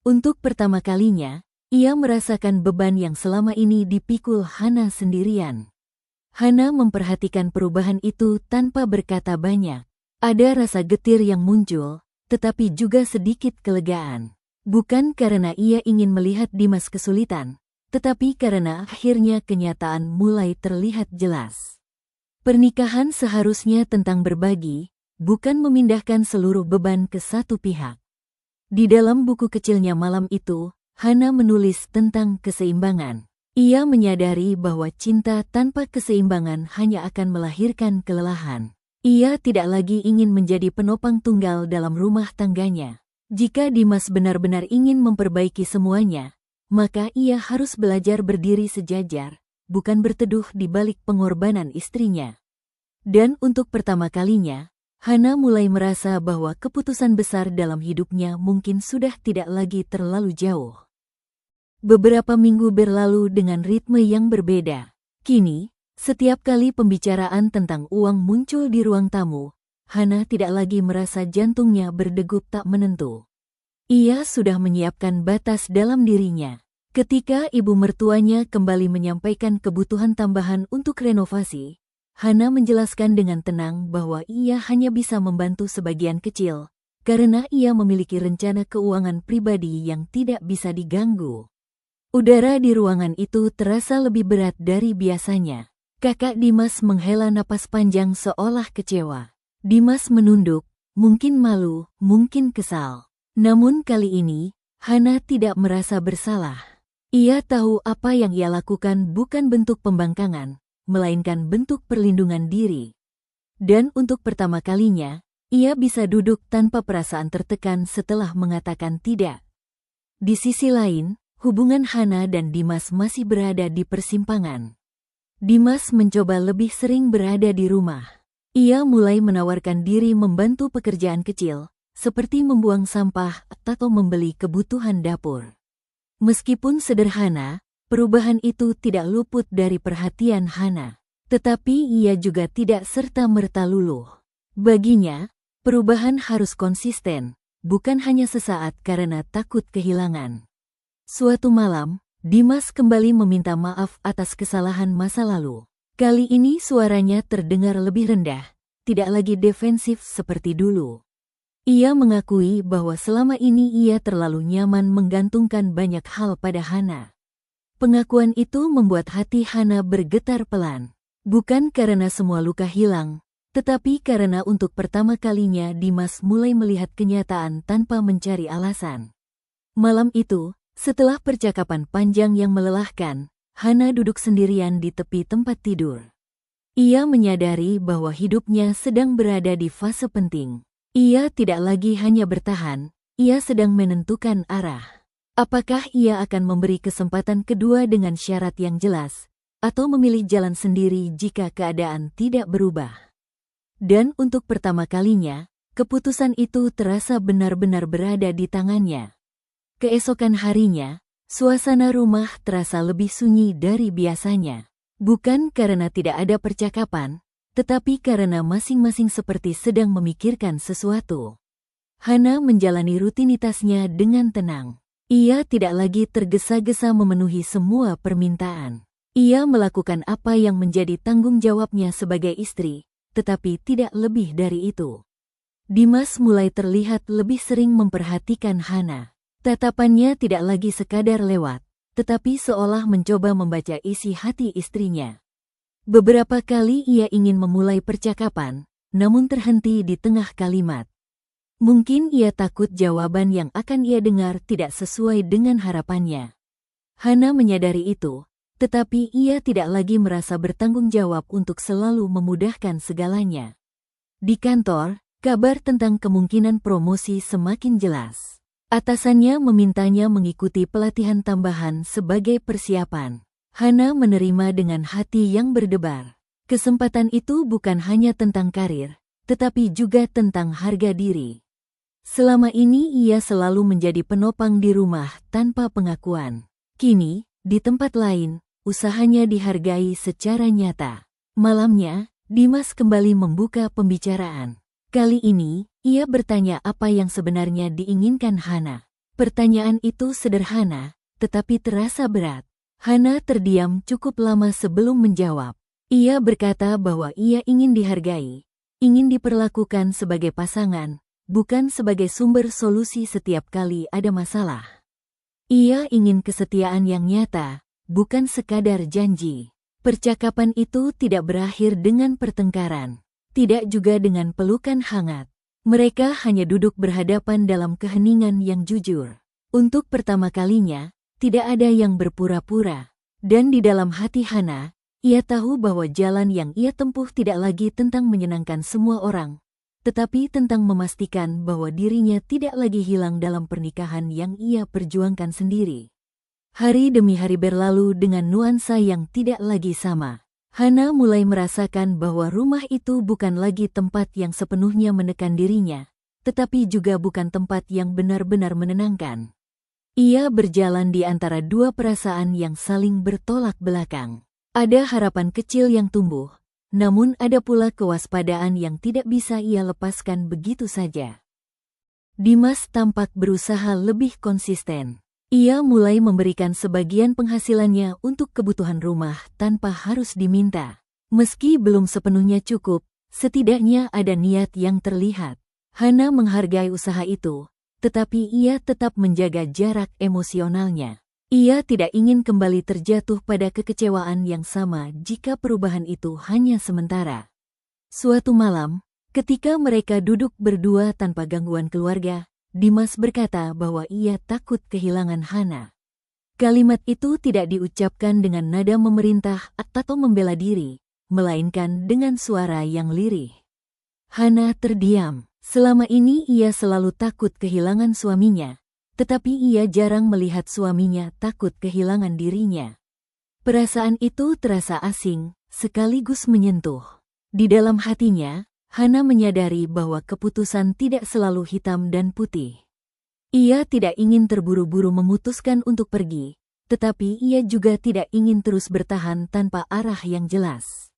Untuk pertama kalinya, ia merasakan beban yang selama ini dipikul Hana sendirian. Hana memperhatikan perubahan itu tanpa berkata banyak. Ada rasa getir yang muncul, tetapi juga sedikit kelegaan. Bukan karena ia ingin melihat Dimas kesulitan, tetapi karena akhirnya kenyataan mulai terlihat jelas. Pernikahan seharusnya tentang berbagi, bukan memindahkan seluruh beban ke satu pihak. Di dalam buku kecilnya malam itu, Hana menulis tentang keseimbangan. Ia menyadari bahwa cinta tanpa keseimbangan hanya akan melahirkan kelelahan. Ia tidak lagi ingin menjadi penopang tunggal dalam rumah tangganya. Jika Dimas benar-benar ingin memperbaiki semuanya, maka ia harus belajar berdiri sejajar, bukan berteduh di balik pengorbanan istrinya. Dan untuk pertama kalinya, Hana mulai merasa bahwa keputusan besar dalam hidupnya mungkin sudah tidak lagi terlalu jauh. Beberapa minggu berlalu dengan ritme yang berbeda. Kini, setiap kali pembicaraan tentang uang muncul di ruang tamu, Hana tidak lagi merasa jantungnya berdegup tak menentu. Ia sudah menyiapkan batas dalam dirinya. Ketika ibu mertuanya kembali menyampaikan kebutuhan tambahan untuk renovasi, Hana menjelaskan dengan tenang bahwa ia hanya bisa membantu sebagian kecil, karena ia memiliki rencana keuangan pribadi yang tidak bisa diganggu. Udara di ruangan itu terasa lebih berat dari biasanya. Kakak Dimas menghela napas panjang seolah kecewa. Dimas menunduk, mungkin malu, mungkin kesal. Namun kali ini, Hana tidak merasa bersalah. Ia tahu apa yang ia lakukan bukan bentuk pembangkangan, melainkan bentuk perlindungan diri. Dan untuk pertama kalinya, ia bisa duduk tanpa perasaan tertekan setelah mengatakan tidak. Di sisi lain, hubungan Hana dan Dimas masih berada di persimpangan. Dimas mencoba lebih sering berada di rumah. Ia mulai menawarkan diri membantu pekerjaan kecil, seperti membuang sampah atau membeli kebutuhan dapur. Meskipun sederhana, perubahan itu tidak luput dari perhatian Hana. Tetapi ia juga tidak serta-merta luluh. Baginya, perubahan harus konsisten, bukan hanya sesaat karena takut kehilangan. Suatu malam, Dimas kembali meminta maaf atas kesalahan masa lalu. Kali ini suaranya terdengar lebih rendah, tidak lagi defensif seperti dulu. Ia mengakui bahwa selama ini ia terlalu nyaman menggantungkan banyak hal pada Hana. Pengakuan itu membuat hati Hana bergetar pelan. Bukan karena semua luka hilang, tetapi karena untuk pertama kalinya Dimas mulai melihat kenyataan tanpa mencari alasan. Malam itu, setelah percakapan panjang yang melelahkan, Hana duduk sendirian di tepi tempat tidur. Ia menyadari bahwa hidupnya sedang berada di fase penting. Ia tidak lagi hanya bertahan, ia sedang menentukan arah. Apakah ia akan memberi kesempatan kedua dengan syarat yang jelas, atau memilih jalan sendiri jika keadaan tidak berubah? Dan untuk pertama kalinya, keputusan itu terasa benar-benar berada di tangannya. Keesokan harinya, suasana rumah terasa lebih sunyi dari biasanya. Bukan karena tidak ada percakapan, tetapi karena masing-masing seperti sedang memikirkan sesuatu. Hana menjalani rutinitasnya dengan tenang. Ia tidak lagi tergesa-gesa memenuhi semua permintaan. Ia melakukan apa yang menjadi tanggung jawabnya sebagai istri, tetapi tidak lebih dari itu. Dimas mulai terlihat lebih sering memperhatikan Hana. Tatapannya tidak lagi sekadar lewat, tetapi seolah mencoba membaca isi hati istrinya. Beberapa kali ia ingin memulai percakapan, namun terhenti di tengah kalimat. Mungkin ia takut jawaban yang akan ia dengar tidak sesuai dengan harapannya. Hana menyadari itu, tetapi ia tidak lagi merasa bertanggung jawab untuk selalu memudahkan segalanya. Di kantor, kabar tentang kemungkinan promosi semakin jelas. Atasannya memintanya mengikuti pelatihan tambahan sebagai persiapan. Hana menerima dengan hati yang berdebar. Kesempatan itu bukan hanya tentang karir, tetapi juga tentang harga diri. Selama ini ia selalu menjadi penopang di rumah tanpa pengakuan. Kini, di tempat lain, usahanya dihargai secara nyata. Malamnya, Dimas kembali membuka pembicaraan. Kali ini, ia bertanya apa yang sebenarnya diinginkan Hana. Pertanyaan itu sederhana, tetapi terasa berat. Hana terdiam cukup lama sebelum menjawab. Ia berkata bahwa ia ingin dihargai, ingin diperlakukan sebagai pasangan, bukan sebagai sumber solusi setiap kali ada masalah. Ia ingin kesetiaan yang nyata, bukan sekadar janji. Percakapan itu tidak berakhir dengan pertengkaran. Tidak juga dengan pelukan hangat. Mereka hanya duduk berhadapan dalam keheningan yang jujur. Untuk pertama kalinya, tidak ada yang berpura-pura. Dan di dalam hati Hana, ia tahu bahwa jalan yang ia tempuh tidak lagi tentang menyenangkan semua orang, tetapi tentang memastikan bahwa dirinya tidak lagi hilang dalam pernikahan yang ia perjuangkan sendiri. Hari demi hari berlalu dengan nuansa yang tidak lagi sama. Hana mulai merasakan bahwa rumah itu bukan lagi tempat yang sepenuhnya menekan dirinya, tetapi juga bukan tempat yang benar-benar menenangkan. Ia berjalan di antara dua perasaan yang saling bertolak belakang. Ada harapan kecil yang tumbuh, namun ada pula kewaspadaan yang tidak bisa ia lepaskan begitu saja. Dimas tampak berusaha lebih konsisten. Ia mulai memberikan sebagian penghasilannya untuk kebutuhan rumah tanpa harus diminta. Meski belum sepenuhnya cukup, setidaknya ada niat yang terlihat. Hana menghargai usaha itu, tetapi ia tetap menjaga jarak emosionalnya. Ia tidak ingin kembali terjatuh pada kekecewaan yang sama jika perubahan itu hanya sementara. Suatu malam, ketika mereka duduk berdua tanpa gangguan keluarga, Dimas berkata bahwa ia takut kehilangan Hana. Kalimat itu tidak diucapkan dengan nada memerintah atau membela diri, melainkan dengan suara yang lirih. Hana terdiam. Selama ini ia selalu takut kehilangan suaminya, tetapi ia jarang melihat suaminya takut kehilangan dirinya. Perasaan itu terasa asing, sekaligus menyentuh. Di dalam hatinya, Hana menyadari bahwa keputusan tidak selalu hitam dan putih. Ia tidak ingin terburu-buru memutuskan untuk pergi, tetapi ia juga tidak ingin terus bertahan tanpa arah yang jelas.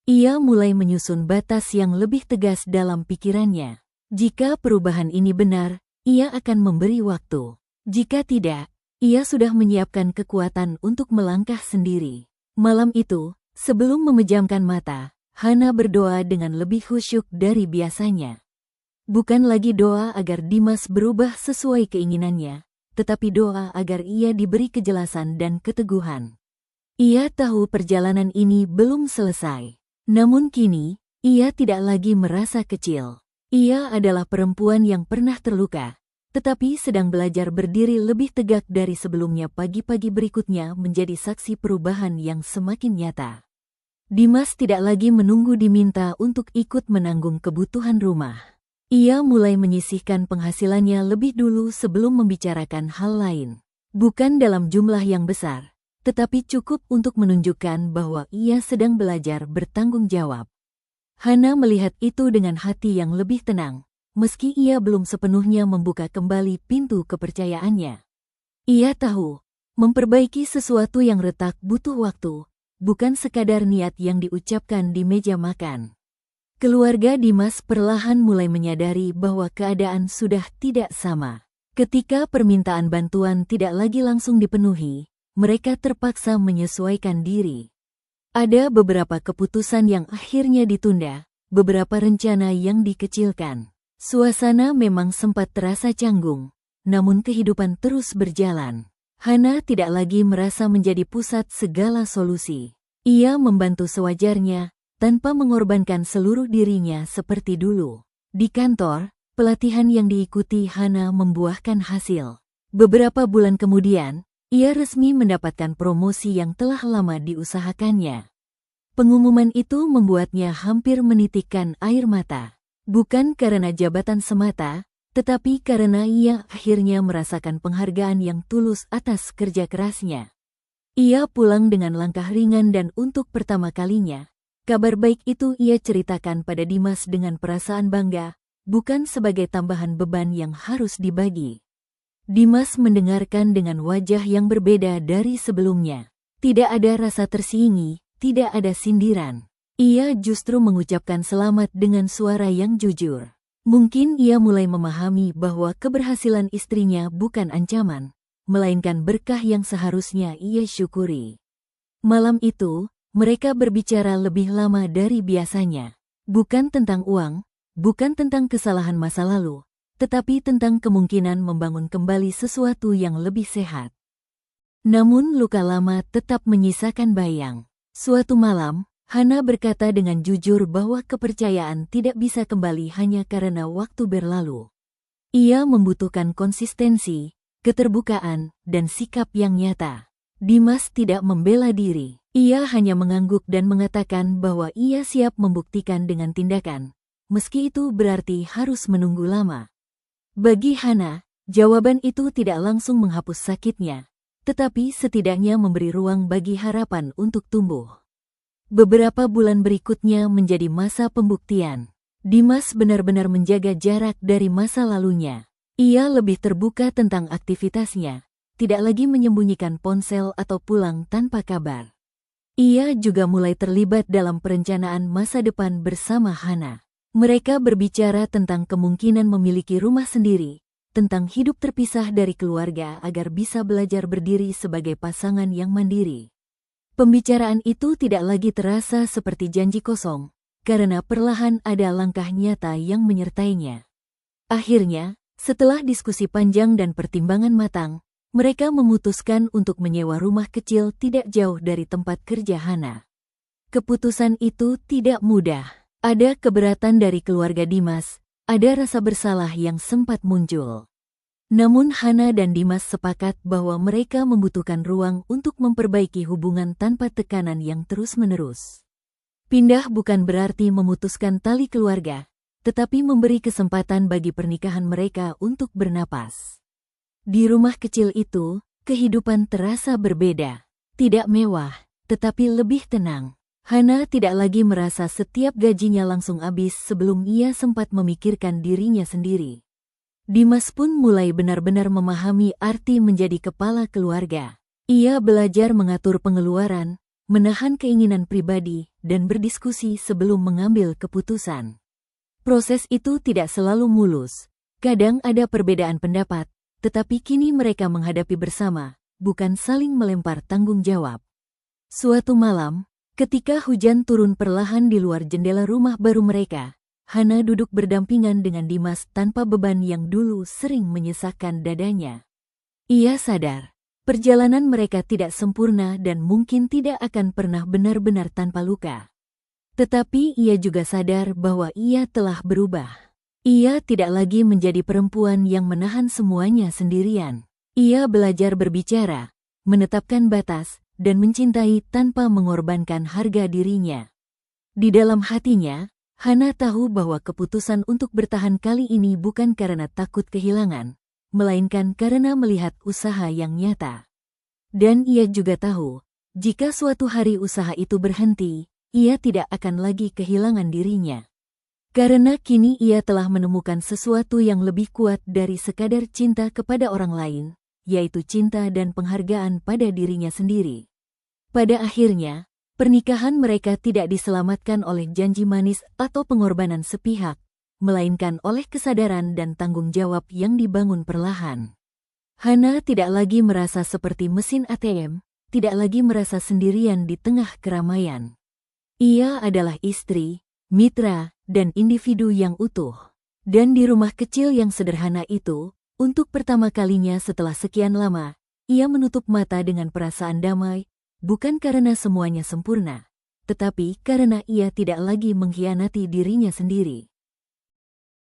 Ia mulai menyusun batas yang lebih tegas dalam pikirannya. Jika perubahan ini benar, ia akan memberi waktu. Jika tidak, ia sudah menyiapkan kekuatan untuk melangkah sendiri. Malam itu, sebelum memejamkan mata, Hana berdoa dengan lebih khusyuk dari biasanya. Bukan lagi doa agar Dimas berubah sesuai keinginannya, tetapi doa agar ia diberi kejelasan dan keteguhan. Ia tahu perjalanan ini belum selesai. Namun kini, ia tidak lagi merasa kecil. Ia adalah perempuan yang pernah terluka, tetapi sedang belajar berdiri lebih tegak dari sebelumnya. Pagi-pagi berikutnya menjadi saksi perubahan yang semakin nyata. Dimas tidak lagi menunggu diminta untuk ikut menanggung kebutuhan rumah. Ia mulai menyisihkan penghasilannya lebih dulu sebelum membicarakan hal lain. Bukan dalam jumlah yang besar, tetapi cukup untuk menunjukkan bahwa ia sedang belajar bertanggung jawab. Hana melihat itu dengan hati yang lebih tenang, meski ia belum sepenuhnya membuka kembali pintu kepercayaannya. Ia tahu, memperbaiki sesuatu yang retak butuh waktu, bukan sekadar niat yang diucapkan di meja makan. Keluarga Dimas perlahan mulai menyadari bahwa keadaan sudah tidak sama. Ketika permintaan bantuan tidak lagi langsung dipenuhi, mereka terpaksa menyesuaikan diri. Ada beberapa keputusan yang akhirnya ditunda, beberapa rencana yang dikecilkan. Suasana memang sempat terasa canggung, namun kehidupan terus berjalan. Hana tidak lagi merasa menjadi pusat segala solusi. Ia membantu sewajarnya, tanpa mengorbankan seluruh dirinya seperti dulu. Di kantor, pelatihan yang diikuti Hana membuahkan hasil. Beberapa bulan kemudian, ia resmi mendapatkan promosi yang telah lama diusahakannya. Pengumuman itu membuatnya hampir menitikkan air mata. Bukan karena jabatan semata, tetapi karena ia akhirnya merasakan penghargaan yang tulus atas kerja kerasnya. Ia pulang dengan langkah ringan dan untuk pertama kalinya, kabar baik itu ia ceritakan pada Dimas dengan perasaan bangga, bukan sebagai tambahan beban yang harus dibagi. Dimas mendengarkan dengan wajah yang berbeda dari sebelumnya. Tidak ada rasa tersingi, tidak ada sindiran. Ia justru mengucapkan selamat dengan suara yang jujur. Mungkin ia mulai memahami bahwa keberhasilan istrinya bukan ancaman, melainkan berkah yang seharusnya ia syukuri. Malam itu, mereka berbicara lebih lama dari biasanya. Bukan tentang uang, bukan tentang kesalahan masa lalu, tetapi tentang kemungkinan membangun kembali sesuatu yang lebih sehat. Namun luka lama tetap menyisakan bayang. Suatu malam, Hana berkata dengan jujur bahwa kepercayaan tidak bisa kembali hanya karena waktu berlalu. Ia membutuhkan konsistensi, keterbukaan, dan sikap yang nyata. Dimas tidak membela diri. Ia hanya mengangguk dan mengatakan bahwa ia siap membuktikan dengan tindakan, meski itu berarti harus menunggu lama. Bagi Hana, jawaban itu tidak langsung menghapus sakitnya, tetapi setidaknya memberi ruang bagi harapan untuk tumbuh. Beberapa bulan berikutnya menjadi masa pembuktian. Dimas benar-benar menjaga jarak dari masa lalunya. Ia lebih terbuka tentang aktivitasnya, tidak lagi menyembunyikan ponsel atau pulang tanpa kabar. Ia juga mulai terlibat dalam perencanaan masa depan bersama Hana. Mereka berbicara tentang kemungkinan memiliki rumah sendiri, tentang hidup terpisah dari keluarga agar bisa belajar berdiri sebagai pasangan yang mandiri. Pembicaraan itu tidak lagi terasa seperti janji kosong, karena perlahan ada langkah nyata yang menyertainya. Akhirnya, setelah diskusi panjang dan pertimbangan matang, mereka memutuskan untuk menyewa rumah kecil tidak jauh dari tempat kerja Hana. Keputusan itu tidak mudah. Ada keberatan dari keluarga Dimas, ada rasa bersalah yang sempat muncul. Namun Hana dan Dimas sepakat bahwa mereka membutuhkan ruang untuk memperbaiki hubungan tanpa tekanan yang terus-menerus. Pindah bukan berarti memutuskan tali keluarga, tetapi memberi kesempatan bagi pernikahan mereka untuk bernapas. Di rumah kecil itu, kehidupan terasa berbeda. Tidak mewah, tetapi lebih tenang. Hana tidak lagi merasa setiap gajinya langsung habis sebelum ia sempat memikirkan dirinya sendiri. Dimas pun mulai benar-benar memahami arti menjadi kepala keluarga. Ia belajar mengatur pengeluaran, menahan keinginan pribadi, dan berdiskusi sebelum mengambil keputusan. Proses itu tidak selalu mulus. Kadang ada perbedaan pendapat, tetapi kini mereka menghadapi bersama, bukan saling melempar tanggung jawab. Suatu malam, ketika hujan turun perlahan di luar jendela rumah baru mereka, Hana duduk berdampingan dengan Dimas tanpa beban yang dulu sering menyesakkan dadanya. Ia sadar, perjalanan mereka tidak sempurna dan mungkin tidak akan pernah benar-benar tanpa luka. Tetapi ia juga sadar bahwa ia telah berubah. Ia tidak lagi menjadi perempuan yang menahan semuanya sendirian. Ia belajar berbicara, menetapkan batas, dan mencintai tanpa mengorbankan harga dirinya. Di dalam hatinya, Hana tahu bahwa keputusan untuk bertahan kali ini bukan karena takut kehilangan, melainkan karena melihat usaha yang nyata. Dan ia juga tahu, jika suatu hari usaha itu berhenti, ia tidak akan lagi kehilangan dirinya. Karena kini ia telah menemukan sesuatu yang lebih kuat dari sekadar cinta kepada orang lain, yaitu cinta dan penghargaan pada dirinya sendiri. Pada akhirnya, pernikahan mereka tidak diselamatkan oleh janji manis atau pengorbanan sepihak, melainkan oleh kesadaran dan tanggung jawab yang dibangun perlahan. Hana tidak lagi merasa seperti mesin ATM, tidak lagi merasa sendirian di tengah keramaian. Ia adalah istri, mitra, dan individu yang utuh. Dan di rumah kecil yang sederhana itu, untuk pertama kalinya setelah sekian lama, ia menutup mata dengan perasaan damai, bukan karena semuanya sempurna, tetapi karena ia tidak lagi mengkhianati dirinya sendiri.